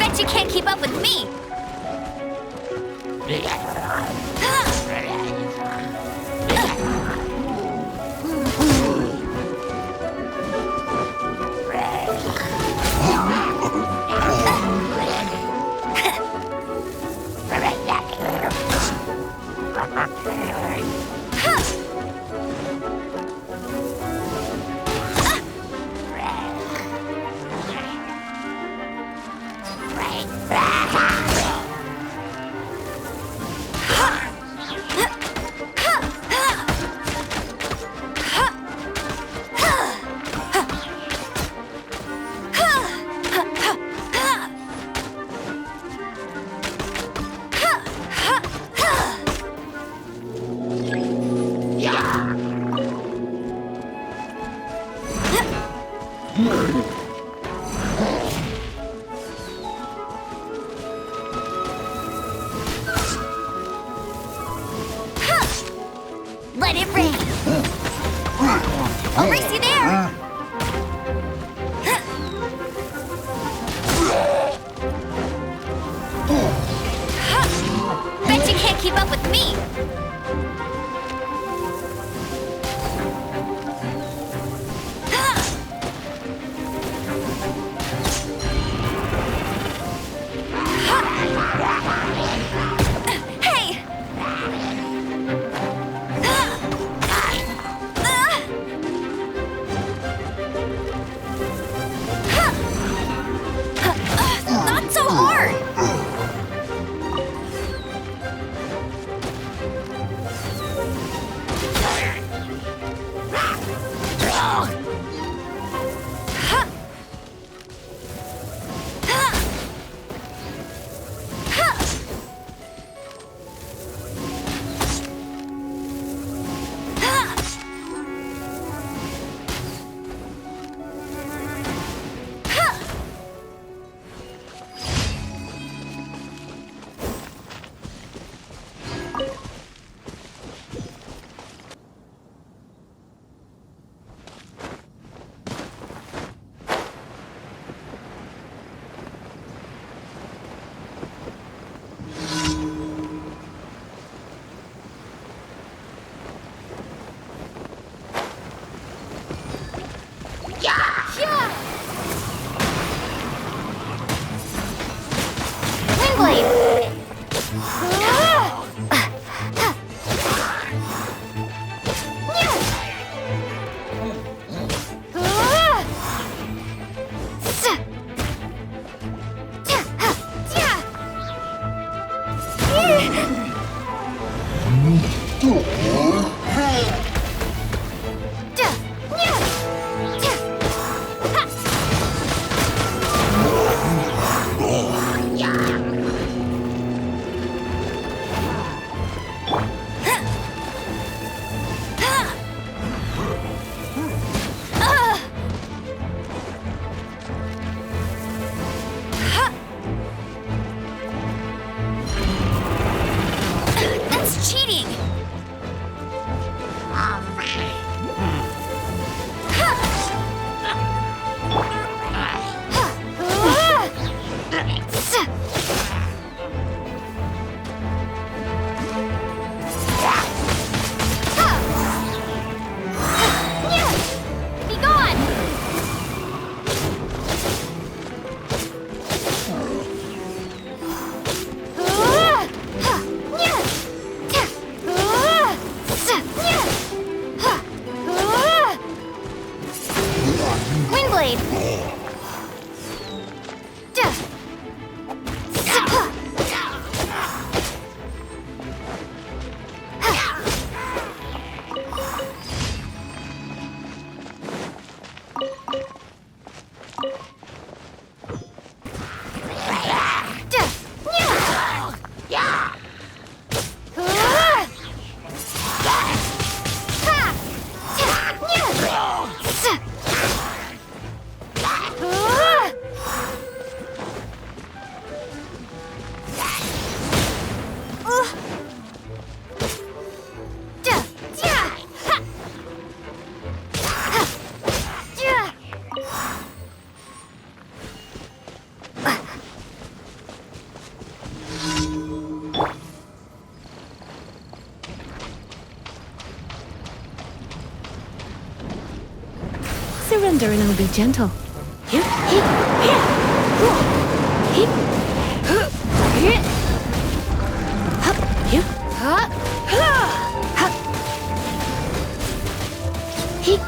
Bet you can't keep up with me! Let it rain! I'll race you there! Bet you can't keep up with me! Hey! Not so hard! surrender and I'll be gentle. Here, here, here. Here. Here. Hup, here. Hup. Hup. Here.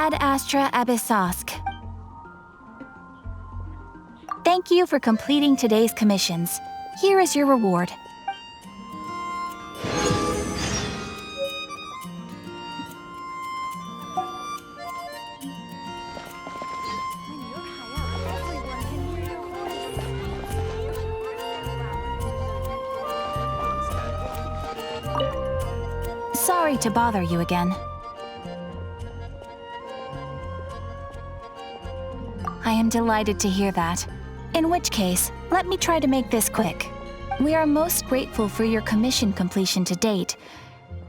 Ad Astra Abyssosk. Thank you for completing today's commissions. Here is your reward. Sorry to bother you again. I am delighted to hear that. In which case, let me try to make this quick. We are most grateful for your commission completion to date.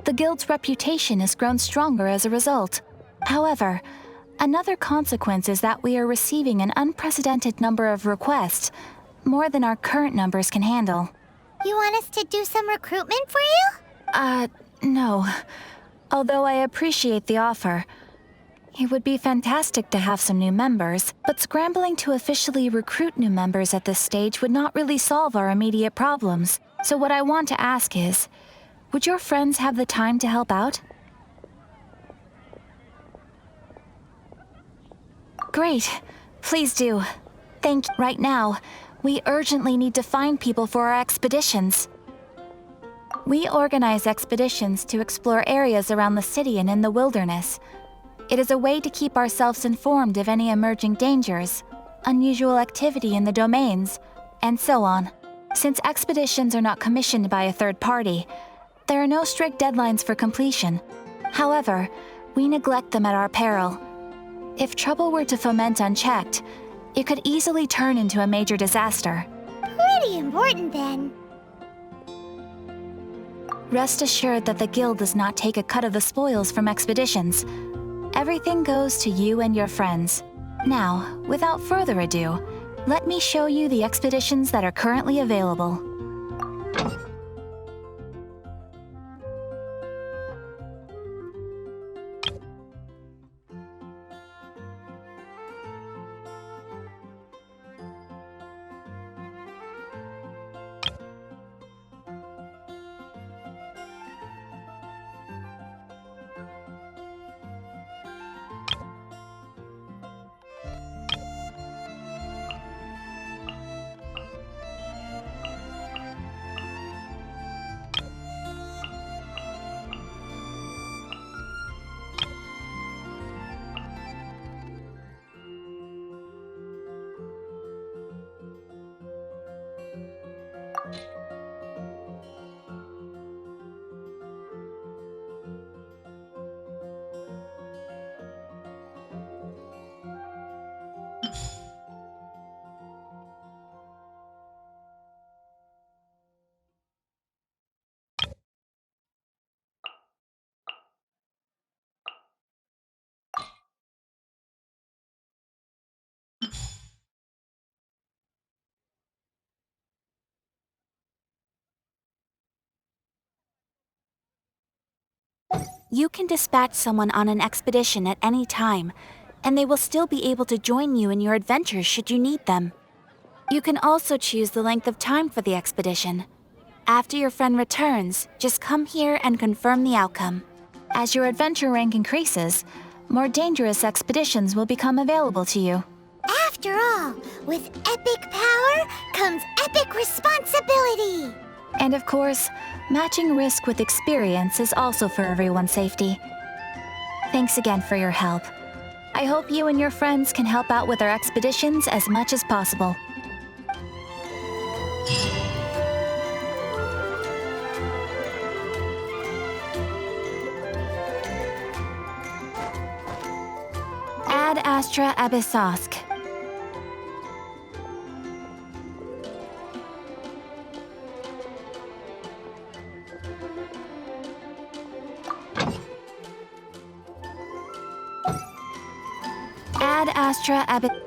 The Guild's reputation has grown stronger as a result. However, another consequence is that we are receiving an unprecedented number of requests, more than our current numbers can handle. You want us to do some recruitment for you? No. Although I appreciate the offer. It would be fantastic to have some new members, but scrambling to officially recruit new members at this stage would not really solve our immediate problems. So what I want to ask is, would your friends have the time to help out? Great. Please do. Right now, we urgently need to find people for our expeditions. We organize expeditions to explore areas around the city and in the wilderness. It is a way to keep ourselves informed of any emerging dangers, unusual activity in the domains, and so on. Since expeditions are not commissioned by a third party, there are no strict deadlines for completion. However, we neglect them at our peril. If trouble were to foment unchecked, it could easily turn into a major disaster. Pretty important then. Rest assured that the Guild does not take a cut of the spoils from expeditions. Everything goes to you and your friends. Now, without further ado, let me show you the expeditions that are currently available. You can dispatch someone on an expedition at any time, and they will still be able to join you in your adventures should you need them. You can also choose the length of time for the expedition. After your friend returns, just come here and confirm the outcome. As your adventure rank increases, more dangerous expeditions will become available to you. After all, with epic power comes epic responsibility! And of course, matching risk with experience is also for everyone's safety. Thanks again for your help. I hope you and your friends can help out with our expeditions as much as possible. Ad Astra Abyssosk. Ad Astra Abyssosk.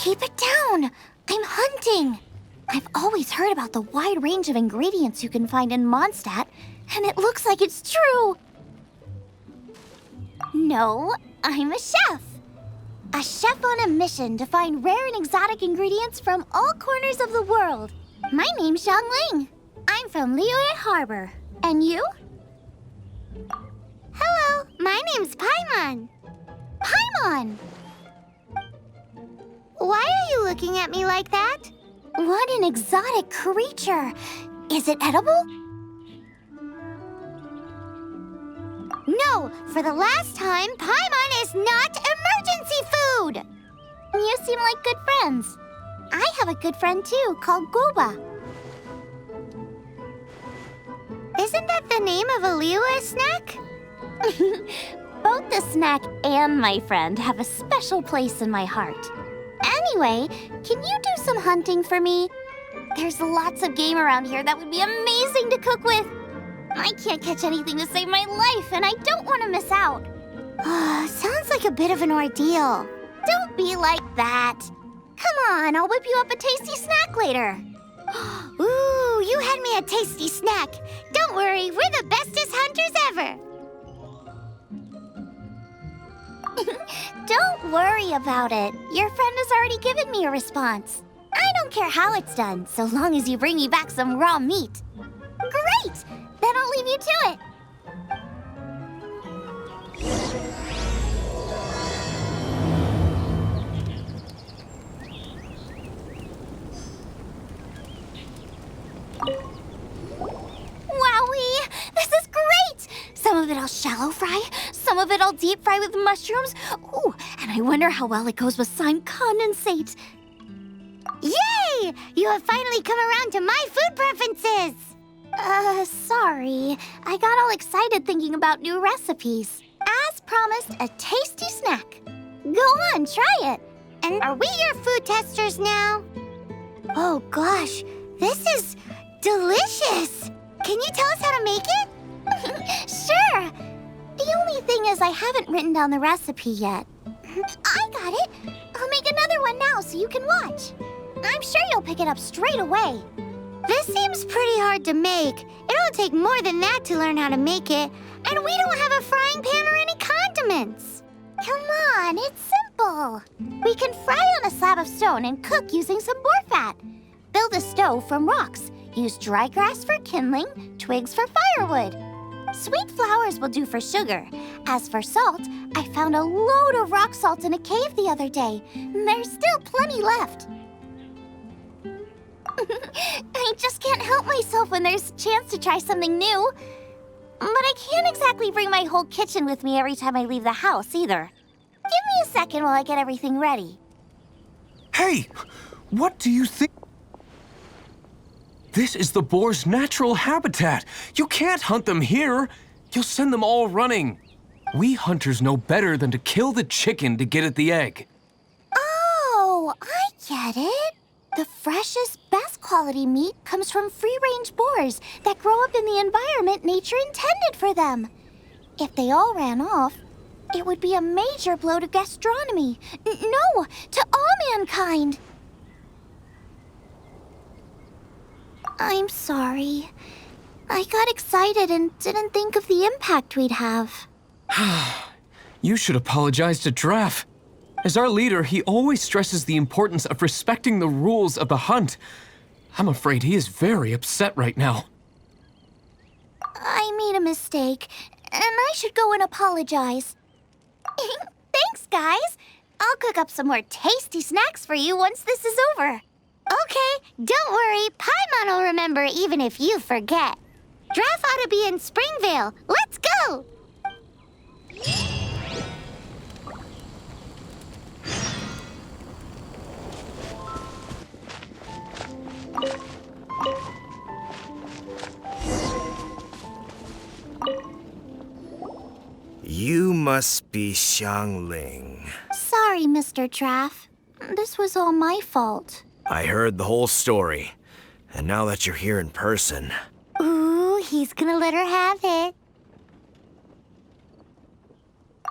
Keep it down! I'm hunting! I've always heard about the wide range of ingredients you can find in Mondstadt, and it looks like it's true! No, I'm a chef! A chef on a mission to find rare and exotic ingredients from all corners of the world. My name's Xiangling. I'm from Liyue Harbor. And you? Hello, my name's Paimon. Paimon! Why are you looking at me like that? What an exotic creature! Is it edible? No, for the last time, Paimon is not emergency food! You seem like good friends. I have a good friend too, called Goba. Isn't that the name of a Liyue snack? Both the snack and my friend have a special place in my heart. Anyway, can you do some hunting for me? There's lots of game around here that would be amazing to cook with. I can't catch anything to save my life, and I don't want to miss out. Sounds like a bit of an ordeal. Don't be like that. Come on, I'll whip you up a tasty snack later. Ooh, you had me a tasty snack. Don't worry, we're the bestest hunters ever. Don't worry about it. Your friend has already given me a response. I don't care how it's done, so long as you bring me back some raw meat. Great! Then I'll leave you to it. Wowee! This is great! Some of it I'll shallow fry, some of it I'll deep fry with mushrooms. Ooh, and I wonder how well it goes with slime condensate. Yay! You have finally come around to my food preferences! Sorry. I got all excited thinking about new recipes. As promised, a tasty snack. Go on, try it. And are we your food testers now? Oh gosh, this is delicious! Can you tell us how to make it? Sure! The only thing is I haven't written down the recipe yet. I got it! I'll make another one now so you can watch. I'm sure you'll pick it up straight away. This seems pretty hard to make. It'll take more than that to learn how to make it. And we don't have a frying pan or any condiments. Come on, it's simple. We can fry on a slab of stone and cook using some boar fat. Build a stove from rocks. Use dry grass for kindling, twigs for firewood. Sweet flowers will do for sugar. As for salt, I found a load of rock salt in a cave the other day. There's still plenty left. I just can't help myself when there's a chance to try something new. But I can't exactly bring my whole kitchen with me every time I leave the house, either. Give me a second while I get everything ready. Hey! What do you think? This is the boar's natural habitat. You can't hunt them here. You'll send them all running. We hunters know better than to kill the chicken to get at the egg. Oh, I get it. The freshest, best quality meat comes from free-range boars that grow up in the environment nature intended for them. If they all ran off, it would be a major blow to gastronomy. No, to all mankind. I'm sorry. I got excited and didn't think of the impact we'd have. You should apologize to Draff. As our leader, he always stresses the importance of respecting the rules of the hunt. I'm afraid he is very upset right now. I made a mistake, and I should go and apologize. Thanks, guys. I'll cook up some more tasty snacks for you once this is over. Okay, don't worry. Paimon will remember even if you forget. Draff ought to be in Springvale. Let's go! You must be Xiangling. Sorry, Mr. Draff. This was all my fault. I heard the whole story, and now that you're here in person... Ooh, he's gonna let her have it.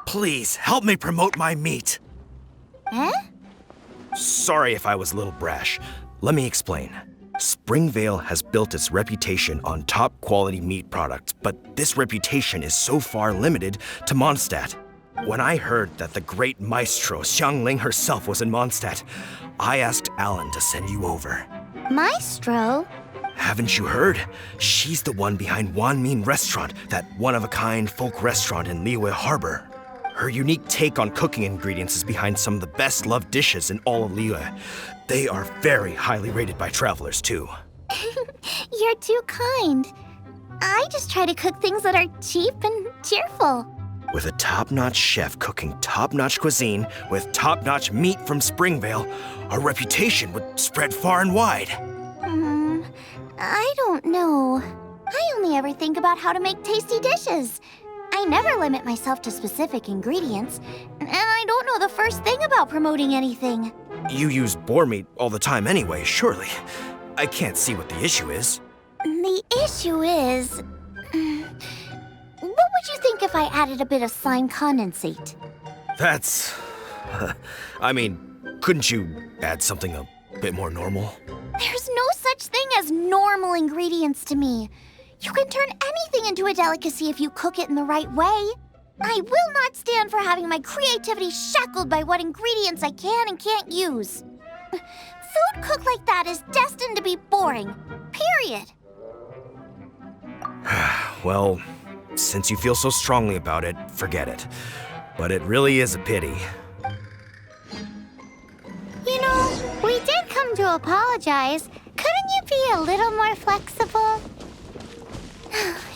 Please, help me promote my meat. Huh? Sorry if I was a little brash. Let me explain. Springvale has built its reputation on top-quality meat products, but this reputation is so far limited to Mondstadt. When I heard that the great maestro Xiangling herself was in Mondstadt, I asked Alan to send you over. Maestro? Haven't you heard? She's the one behind Wanmin Restaurant, that one-of-a-kind folk restaurant in Liyue Harbor. Her unique take on cooking ingredients is behind some of the best-loved dishes in all of Liyue. They are very highly rated by travelers, too. You're too kind. I just try to cook things that are cheap and cheerful. With a top-notch chef cooking top-notch cuisine with top-notch meat from Springvale, our reputation would spread far and wide. I don't know. I only ever think about how to make tasty dishes. I never limit myself to specific ingredients, and I don't know the first thing about promoting anything. You use boar meat all the time anyway, surely. I can't see what the issue is. The issue is... what would you think if I added a bit of slime condensate? That's... I mean, couldn't you add something a bit more normal? There's no such thing as normal ingredients to me. You can turn anything into a delicacy if you cook it in the right way. I will not stand for having my creativity shackled by what ingredients I can and can't use. Food cooked like that is destined to be boring. Period. Well, since you feel so strongly about it, forget it. But it really is a pity. You know, we did come to apologize. Couldn't you be a little more flexible?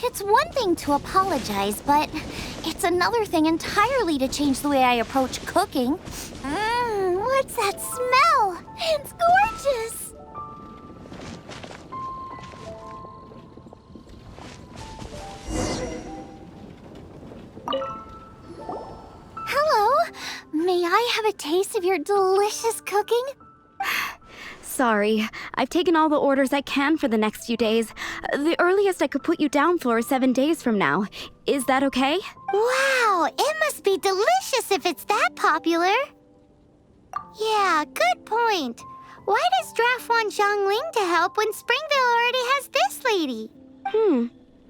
It's one thing to apologize, but it's another thing entirely to change the way I approach cooking. What's that smell? It's gorgeous! Hello, may I have a taste of your delicious cooking? Sorry, I've taken all the orders I can for the next few days. The earliest I could put you down for is 7 days from now. Is that okay? Wow, it must be delicious if it's that popular. Yeah, good point. Why does Draft want Xiangling to help when Springvale already has this lady?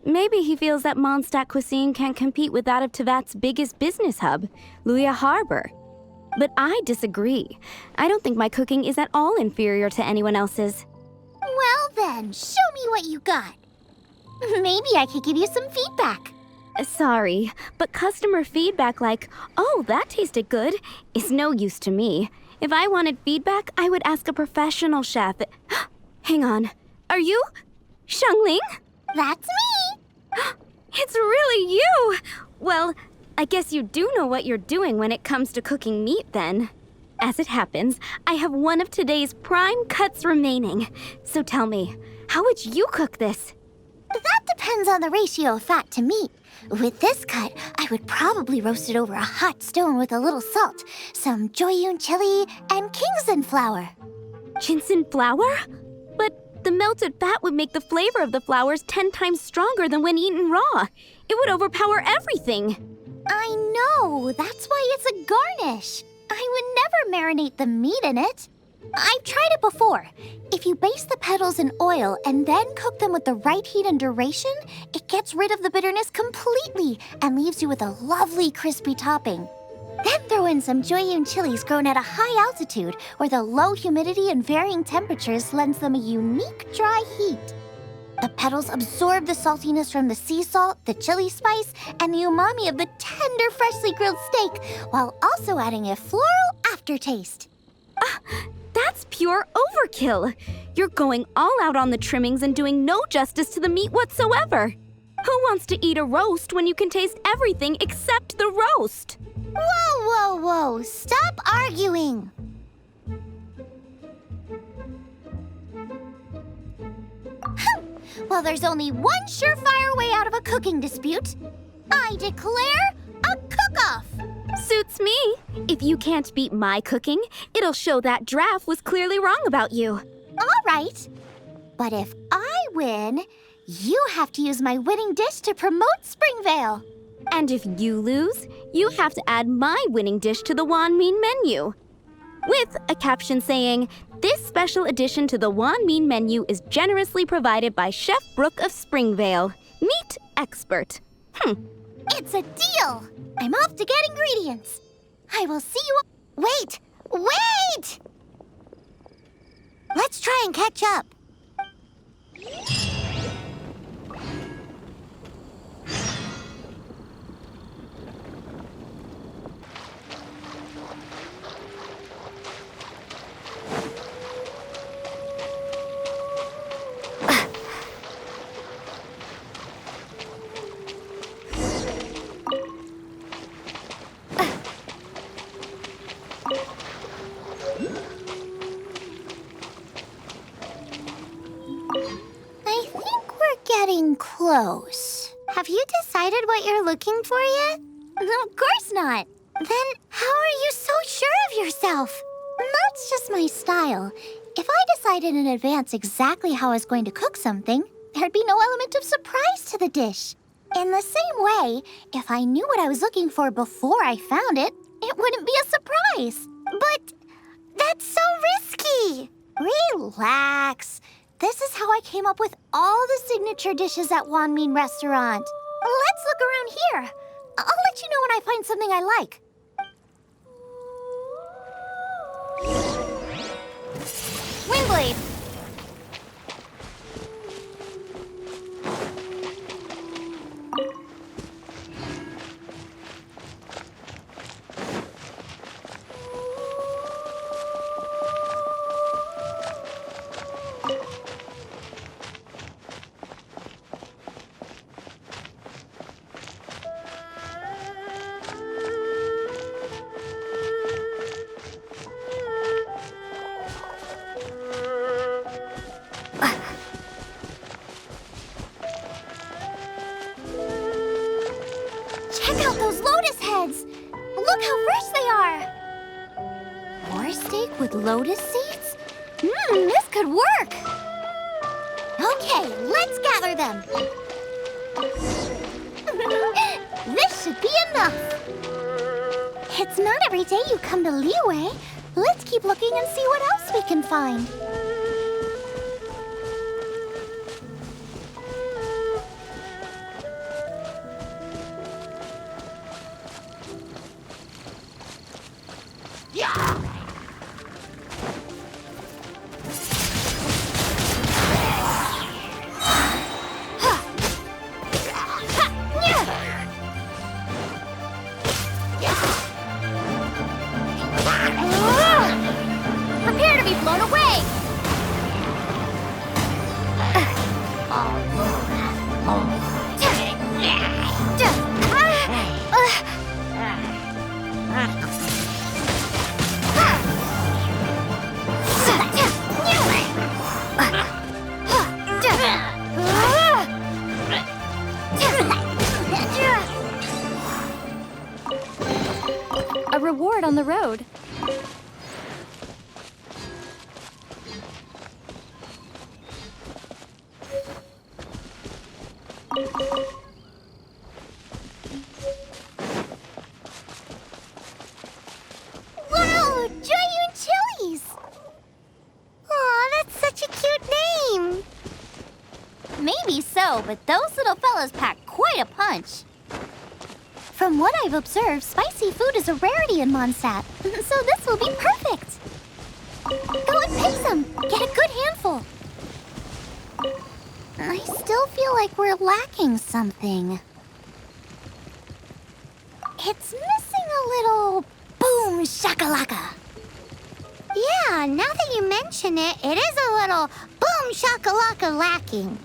Maybe he feels that Mondstadt cuisine can't compete with that of Teyvat's biggest business hub, Liyue Harbor. But I disagree. I don't think my cooking is at all inferior to anyone else's. Well then, show me what you got. Maybe I could give you some feedback. Sorry, but customer feedback like, "Oh, that tasted good," is no use to me. If I wanted feedback, I would ask a professional chef. Hang on. Are you Xiangling? That's me. It's really you! Well, I guess you do know what you're doing when it comes to cooking meat, then. As it happens, I have one of today's prime cuts remaining. So tell me, how would you cook this? That depends on the ratio of fat to meat. With this cut, I would probably roast it over a hot stone with a little salt, some joyun chili, and Kingston flour. Ginseng flour? But the melted fat would make the flavor of the flowers 10 times stronger than when eaten raw. It would overpower everything. I know, that's why it's a garnish. I would never marinate the meat in it. I've tried it before. If you baste the petals in oil and then cook them with the right heat and duration, it gets rid of the bitterness completely and leaves you with a lovely crispy topping. Then throw in some joyun chilies grown at a high altitude where the low humidity and varying temperatures lends them a unique dry heat. The petals absorb the saltiness from the sea salt, the chili spice, and the umami of the tender, freshly grilled steak, while also adding a floral aftertaste. That's pure overkill. You're going all out on the trimmings and doing no justice to the meat whatsoever. Who wants to eat a roast when you can taste everything except the roast? Whoa, whoa, whoa! Stop arguing! Well, there's only one surefire way out of a cooking dispute. I declare a cook-off! Suits me. If you can't beat my cooking, it'll show that Draft was clearly wrong about you. All right. But if I win, you have to use my winning dish to promote Springvale. And if you lose, you have to add my winning dish to the Wanmin menu. with a caption saying, "This special addition to the Wanmin menu is generously provided by Chef Brooke of Springvale, meat expert." It's a deal! I'm off to get ingredients. I will see you... Wait! Wait! Let's try and catch up. I think we're getting close. Have you decided what you're looking for yet? Of course not. Then how are you so sure of yourself? That's just my style. If I decided in advance exactly how I was going to cook something, there'd be no element of surprise to the dish. In the same way, if I knew what I was looking for before I found it, it wouldn't be a surprise. But that's so risky. Relax. This is how I came up with all the signature dishes at Wanmin Restaurant. Let's look around here. I'll let you know when I find something I like. Windblade. Check out those lotus heads! Look how fresh they are! Boar steak with lotus seeds? This could work! Okay, let's gather them. This should be enough. It's not every day you come to Liyue. Let's keep looking and see what else we can find. Prepare to be blown away! A reward on the road. Wow, Joyun Chilies! Aw, that's such a cute name. Maybe so, but those little fellas pack quite a punch. From what I've observed, spicy food is a rarity in Mondstadt, so this will be perfect. Go and pick some. Get a good handful. I still feel like we're lacking something. It's missing a little boom shakalaka. Yeah, now that you mention it, it is a little boom shakalaka lacking.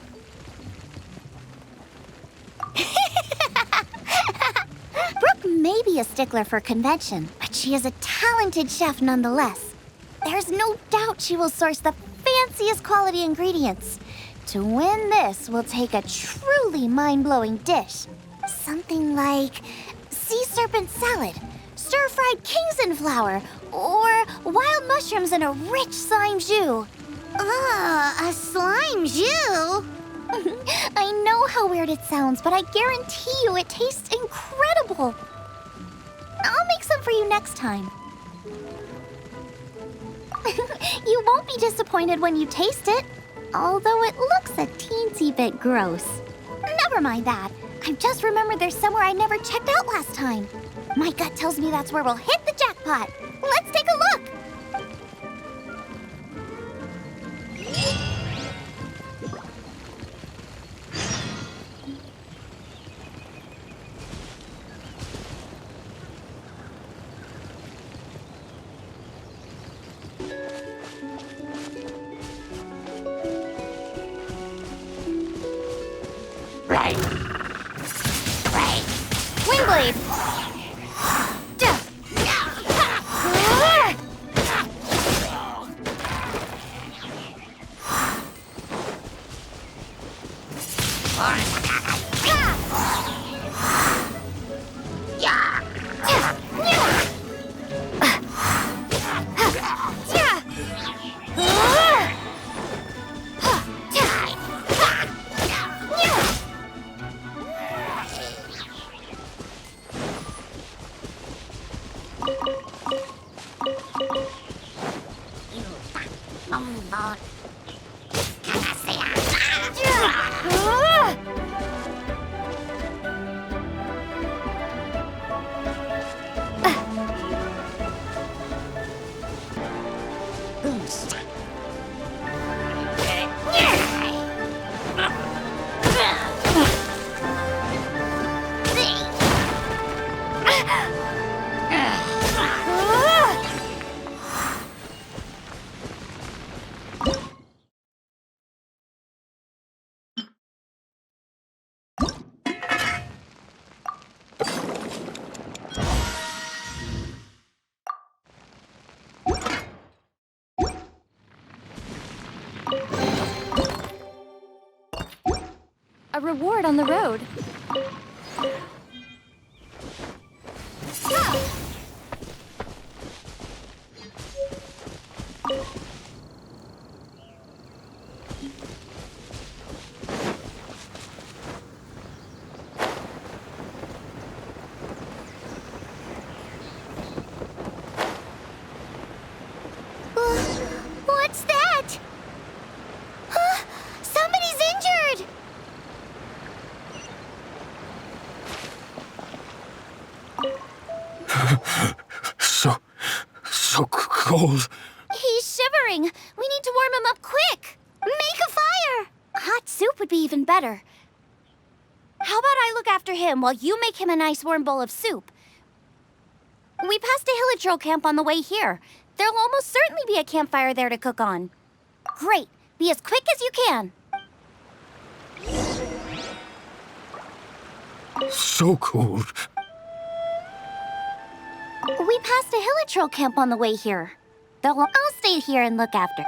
Brooke may be a stickler for convention, but she is a talented chef nonetheless. There's no doubt she will source the fanciest quality ingredients. To win this, we'll take a truly mind-blowing dish. Something like sea serpent salad, stir-fried Kingston flour, or wild mushrooms in a rich slime jus. A slime jus? I know how weird it sounds, but I guarantee you it tastes incredible. I'll make some for you next time. You won't be disappointed when you taste it. Although it looks a teensy bit gross. Never mind that. I just remembered there's somewhere I never checked out last time. My gut tells me that's where we'll hit the jackpot. Let's take a look. Wingblade! A reward on the road. What's that? Huh? Somebody's injured! So cold. He's shivering. We need to warm him up quick. Make a fire. Hot soup would be even better. How about I look after him while you make him a nice warm bowl of soup? We passed a Hilichurl camp on the way here. There'll almost certainly be a campfire there to cook on. Great. Be as quick as you can. So cold. We passed a Hilichurl camp on the way here. I'll stay here and look after.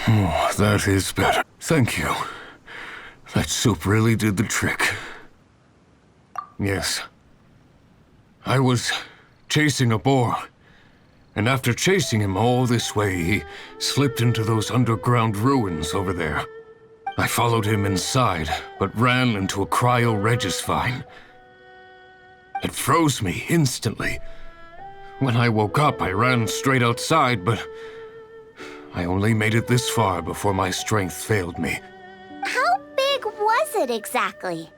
Oh, that is better. Thank you. That soup really did the trick. Yes. I was chasing a boar, and after chasing him all this way, he slipped into those underground ruins over there. I followed him inside, but ran into a cryo-regis vine. It froze me instantly. When I woke up, I ran straight outside, but I only made it this far before my strength failed me. How big was it exactly?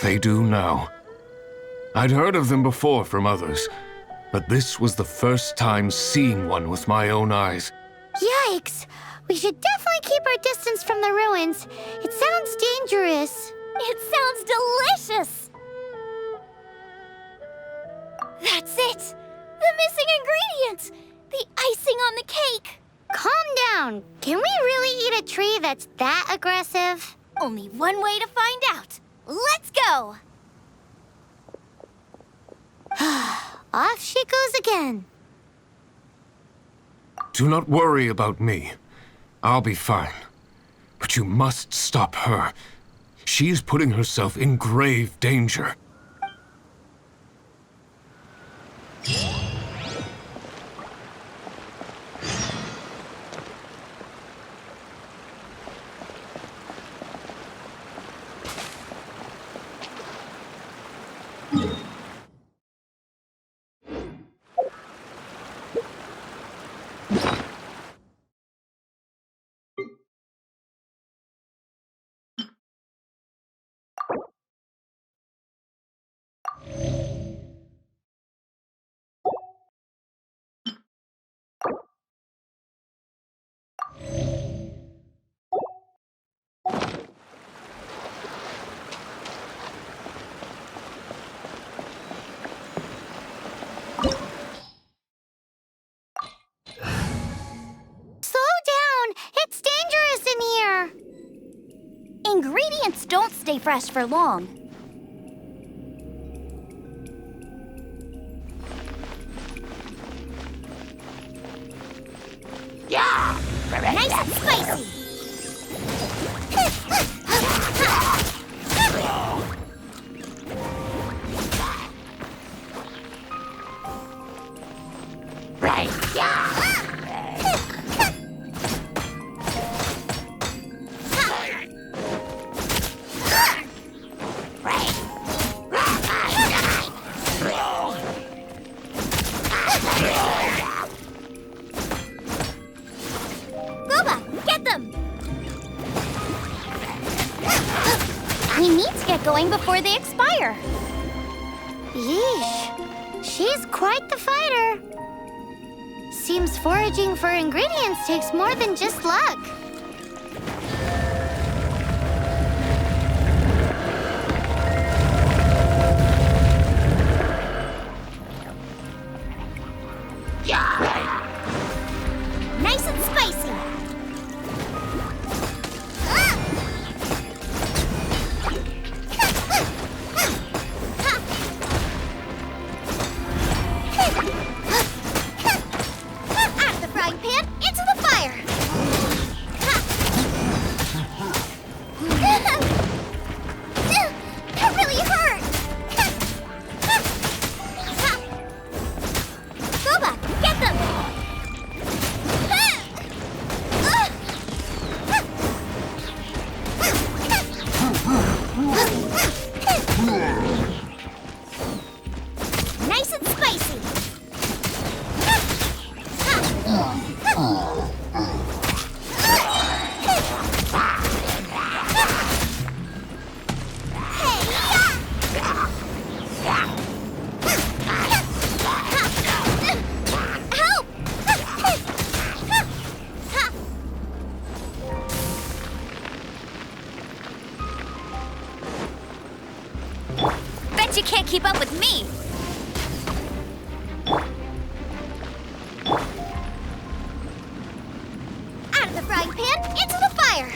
They do now. I'd heard of them before from others, but this was the first time seeing one with my own eyes. Yikes! We should definitely keep our distance from the ruins. It sounds dangerous. It sounds delicious! That's it! The missing ingredient! The icing on the cake! Calm down. Can we really eat a tree that's that aggressive? Only one way to find out. Let's go! Off she goes again. Do not worry about me. I'll be fine. But you must stop her. She is putting herself in grave danger. stay fresh for long. Yeah! Nice and spicy! Right, yeah! We need to get going before they expire. Yeesh. She's quite the fighter. Seems foraging for ingredients takes more than just luck. Nice and spicy. You can't keep up with me! Out of the frying pan, into the fire!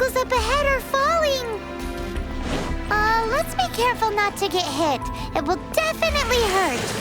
obstacles up ahead are falling. Let's be careful not to get hit. It will definitely hurt.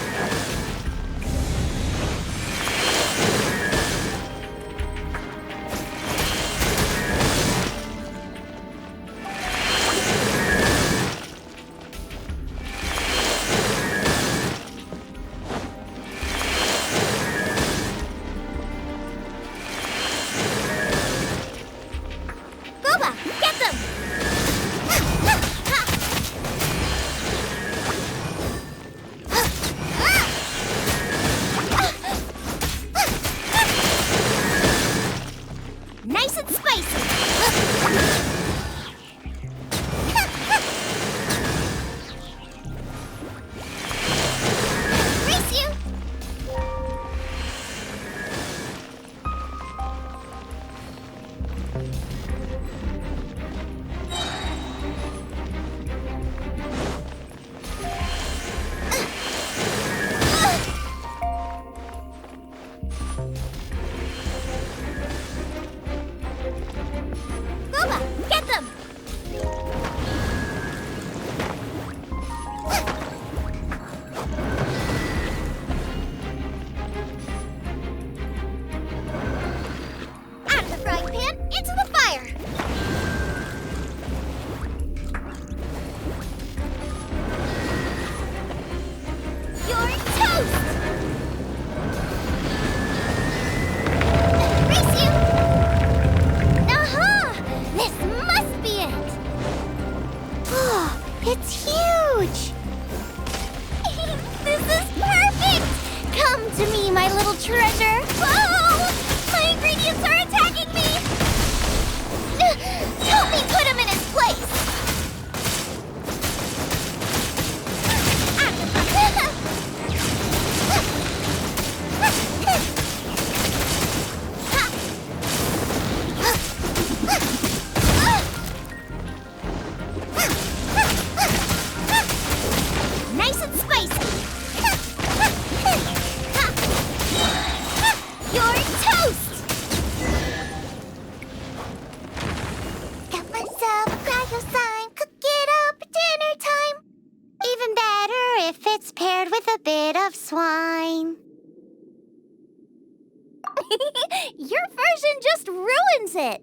Your version just ruins it.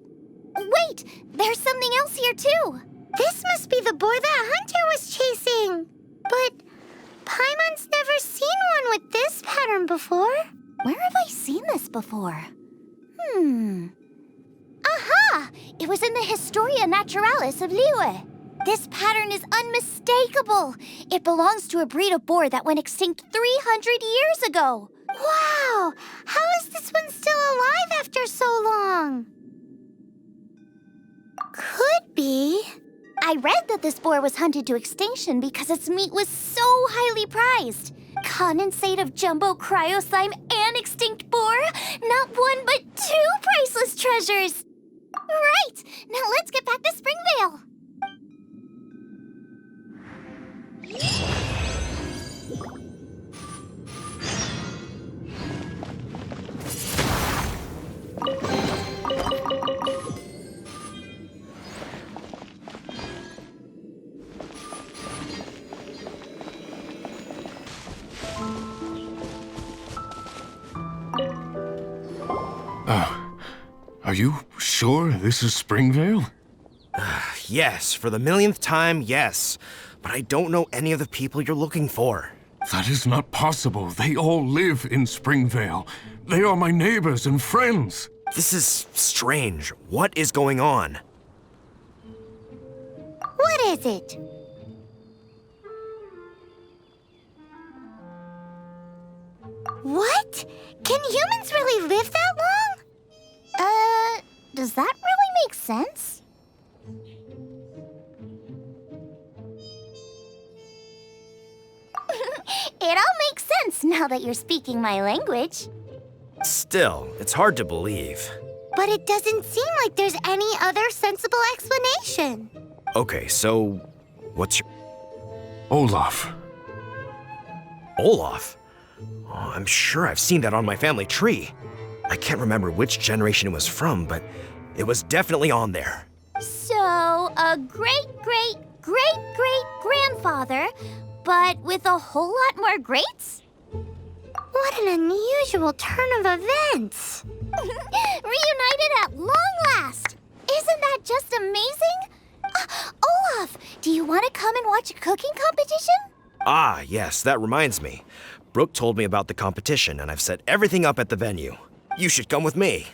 Wait, there's something else here too. This must be the boar that Hunter was chasing. But Paimon's never seen one with this pattern before. Where have I seen this before? Aha! It was in the Historia Naturalis of Liyue. This pattern is unmistakable. It belongs to a breed of boar that went extinct 300 years ago. Wow! How is this one still alive after so long? Could be. I read that this boar was hunted to extinction because its meat was so highly prized. Condensate of jumbo cryo slime and extinct boar? Not one but two priceless treasures! Right! Now let's get back to Springvale! Are you sure this is Springvale? Yes, for the millionth time, yes. But I don't know any of the people you're looking for. That is not possible. They all live in Springvale. They are my neighbors and friends. This is strange. What is going on? What is it? What? Can humans really live that long? Does that really make sense? It all makes sense now that you're speaking my language. Still, it's hard to believe. But it doesn't seem like there's any other sensible explanation. Okay, so what's your... Olaf. Olaf? Oh, I'm sure I've seen that on my family tree. I can't remember which generation it was from, but it was definitely on there. So, a great-great-great-great-grandfather, but with a whole lot more greats? What an unusual turn of events! Reunited at long last! Isn't that just amazing? Olaf, do you want to come and watch a cooking competition? Ah, yes, that reminds me. Brooke told me about the competition, and I've set everything up at the venue. You should come with me.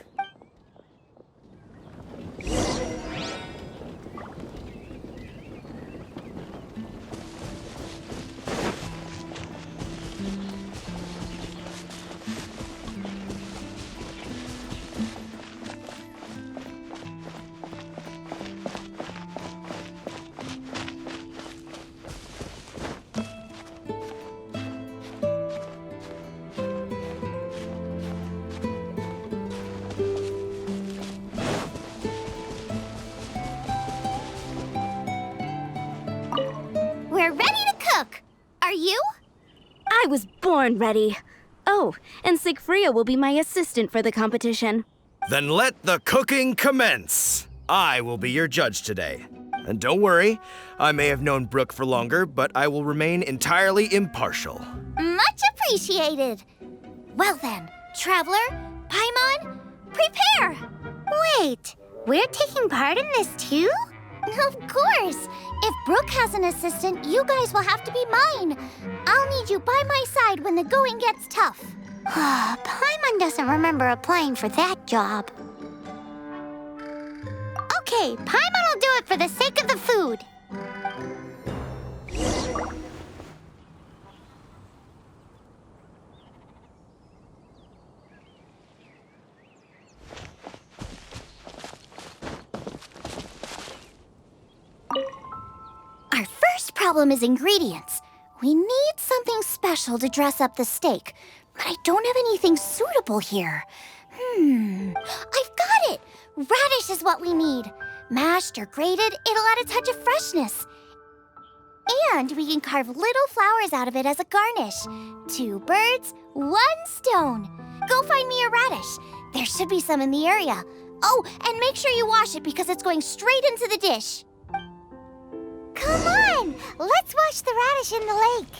We're ready to cook. Are you? I was born ready. Oh, and Sigfria will be my assistant for the competition. Then let the cooking commence. I will be your judge today. And don't worry, I may have known Brooke for longer, but I will remain entirely impartial. Much appreciated. Well then, Traveler, Paimon, prepare! Wait, we're taking part in this too? Of course! If Brooke has an assistant, you guys will have to be mine. I'll need you by my side when the going gets tough. Paimon doesn't remember applying for that job. Okay, Paimon will do it for the sake of the food. Our first problem is ingredients. We need something special to dress up the steak, but I don't have anything suitable here. I've got it! Radish is what we need. Mashed or grated, it'll add a touch of freshness. And we can carve little flowers out of it as a garnish. 2 birds, 1 stone. Go find me a radish. There should be some in the area. Oh, and make sure you wash it because it's going straight into the dish. Come on! Let's wash the radish in the lake.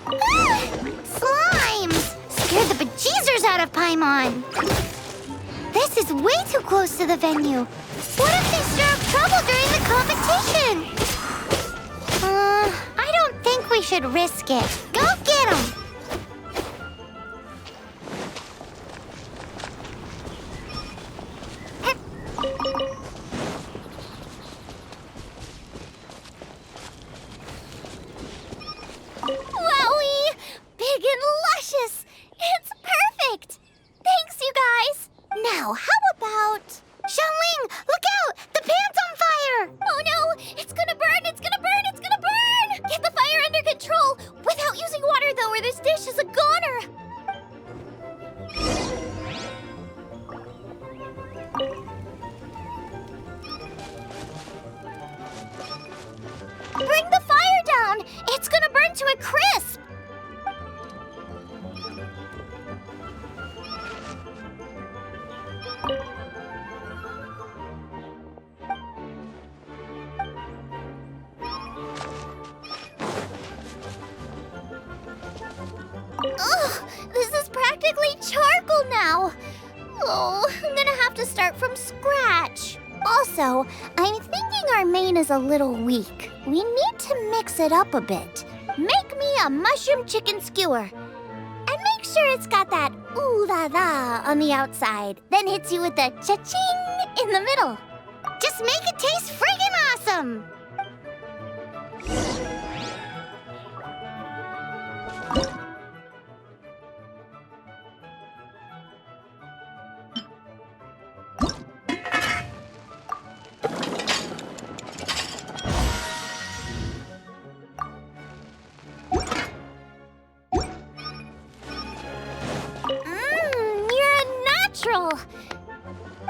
Ah! Slimes! Scared the bejeezers out of Paimon. This is way too close to the venue. What if they stir up trouble during the competition? I don't think we should risk it. Go get them! Wowie! Big and luscious! It's perfect! Thanks, you guys! Now, how about... Xiangling, look out! The pan's on fire! Oh no! It's gonna burn! It's gonna burn! It's gonna burn! Get the fire under control! Without using water, though, or this dish is a goner! Bring the fire down! It's gonna burn to a crisp! Ugh, this is practically charcoal now. Oh, I'm gonna have to start from scratch. Also, I'm thinking our main is a little weak. We need to mix it up a bit. Make me a mushroom chicken skewer. And make sure it's got that ooh la la on the outside. Then hits you with the cha-ching in the middle. Just make it taste friggin' awesome!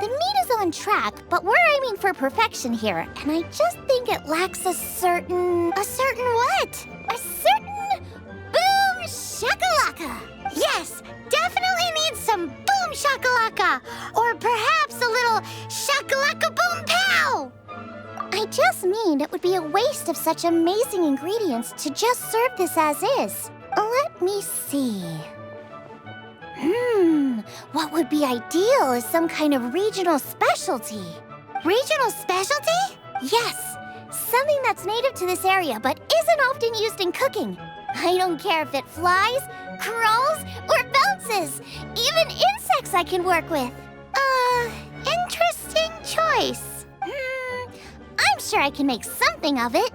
The meat is on track, but we're aiming for perfection here, and I just think it lacks a certain what? A certain boom shakalaka! shakalaka! Yes, definitely needs some boom shakalaka! Or perhaps a little shakalaka boom pow! I just mean it would be a waste of such amazing ingredients to just serve this as is. Let me see. What would be ideal is some kind of regional specialty. Regional specialty? Yes, something that's native to this area but isn't often used in cooking. I don't care if it flies, crawls, or bounces. Even insects I can work with. Interesting choice. I'm sure I can make something of it.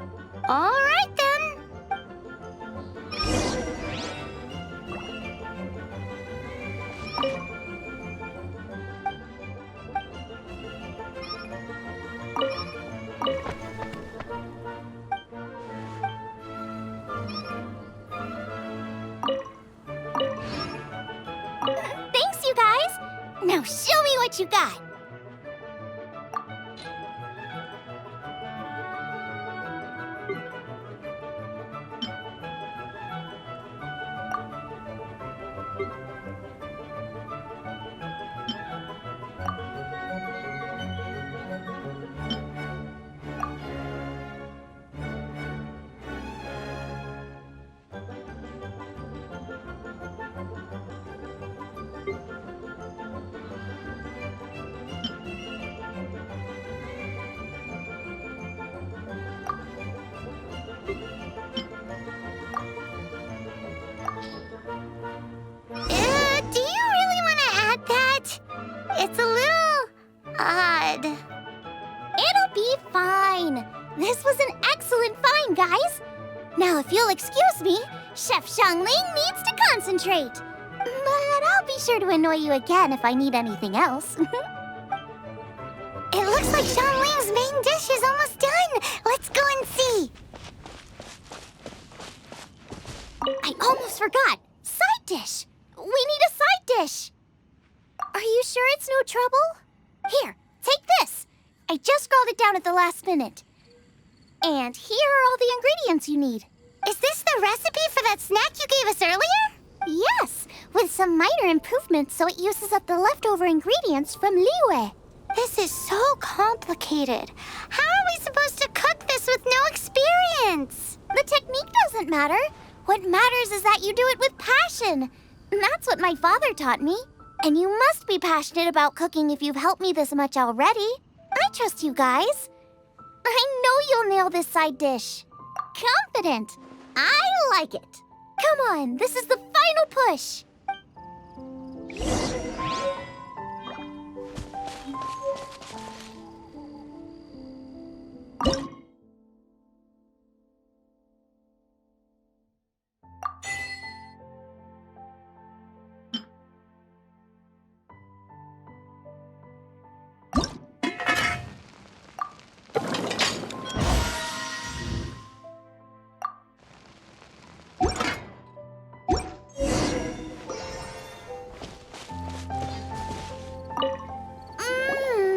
All right then. Thanks, you guys. Now show me what you got. Do you really want to add that? It's a little odd. It'll be fine. This was an excellent find, guys. Now, if you'll excuse me, Chef Xiangling needs to concentrate. But I'll be sure to annoy you again if I need anything else. It looks like Xiangling's main dish is almost done. Let's go and see. I almost forgot. Side dish. We need a side dish. Are you sure it's no trouble? Here, take this. I just scrawled it down at the last minute. And here are all the ingredients you need. Is this the recipe for that snack you gave us earlier? Yes, with some minor improvements so it uses up the leftover ingredients from Liyue. This is so complicated. How are we supposed to cook this with no experience? The technique doesn't matter. What matters is that you do it with passion. That's what my father taught me. And you must be passionate about cooking if you've helped me this much already. I trust you guys. I know you'll nail this side dish. Confident. I like it. Come on, this is the final push.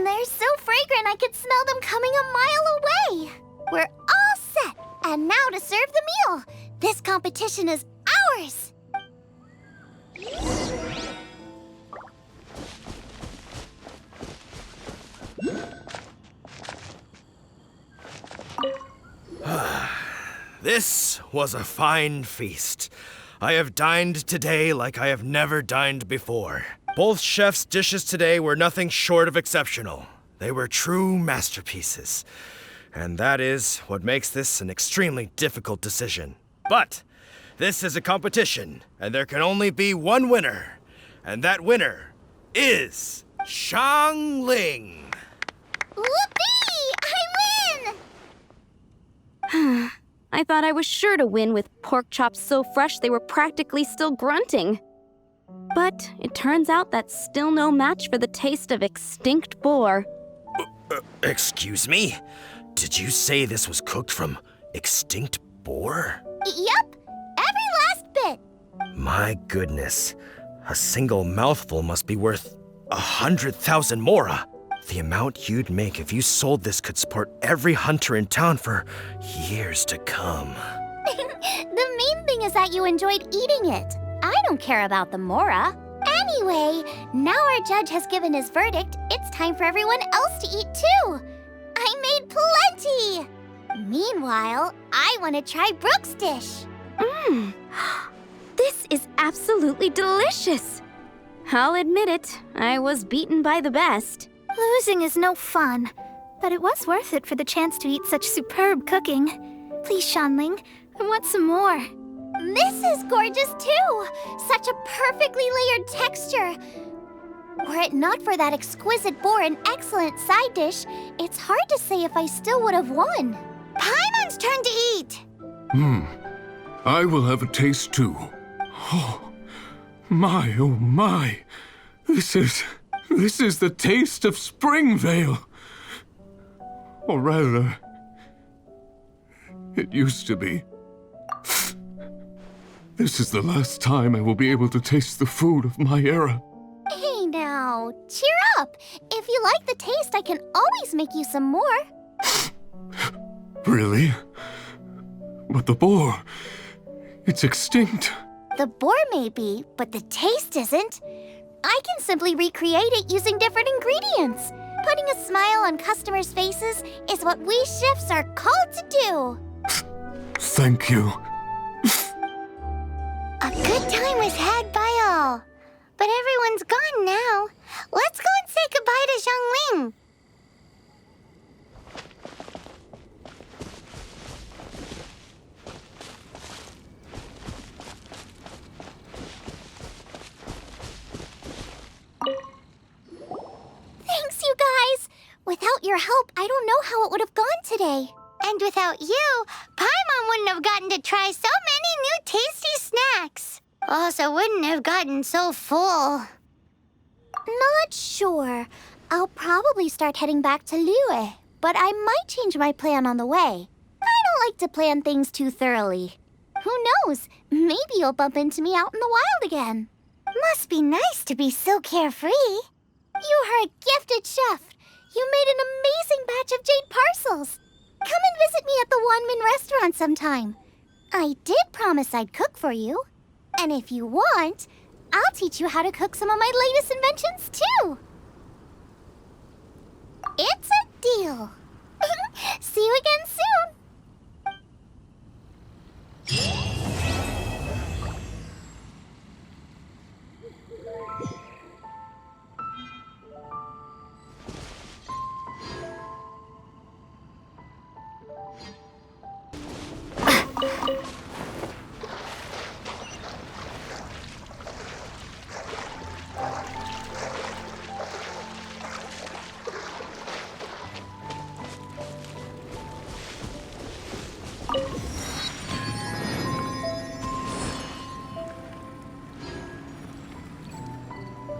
They're so fragrant I could smell them coming a mile away. We're all set. And now to serve the meal. This competition is ours. This was a fine feast. I have dined today like I have never dined before. Both chefs' dishes today were nothing short of exceptional. They were true masterpieces. And that is what makes this an extremely difficult decision. But this is a competition, and there can only be one winner. And that winner is Xiangling. Whoopee! I win! I thought I was sure to win with pork chops so fresh they were practically still grunting. But it turns out that's still no match for the taste of extinct boar. Excuse me? Did you say this was cooked from extinct boar? Yep, every last bit. My goodness. A single mouthful must be worth 100,000 mora. The amount you'd make if you sold this could support every hunter in town for years to come. The main thing is that you enjoyed eating it. I don't care about the Mora. Anyway, now our judge has given his verdict, it's time for everyone else to eat too. I made plenty! Meanwhile, I want to try Brooke's dish. This is absolutely delicious. I'll admit it, I was beaten by the best. Losing is no fun, but it was worth it for the chance to eat such superb cooking. Please, Shanling, I want some more. This is gorgeous too! Such a perfectly layered texture. Were it not for that exquisite boar and excellent side dish, it's hard to say if I still would have won. Paimon's turn to eat! I will have a taste too. Oh my. This is the taste of Springvale. Or rather, it used to be. This is the last time I will be able to taste the food of my era. Hey now, cheer up. If you like the taste, I can always make you some more. Really? But the boar, it's extinct. The boar may be, but the taste isn't. I can simply recreate it using different ingredients. Putting a smile on customers' faces is what we chefs are called to do. Thank you. A good time was had by all. But everyone's gone now. Let's go and say goodbye to Xiangling. Thanks, you guys. Without your help, I don't know how it would have gone today. And without you, Paimon wouldn't have gotten to try so many new tasty snacks. Also wouldn't have gotten so full. Not sure. I'll probably start heading back to Liyue, but I might change my plan on the way. I don't like to plan things too thoroughly. Who knows? Maybe you'll bump into me out in the wild again. Must be nice to be so carefree. You are a gifted chef. You made an amazing batch of jade parcels. Come and visit me at the Wanmin restaurant sometime. I did promise I'd cook for you. And if you want, I'll teach you how to cook some of my latest inventions too.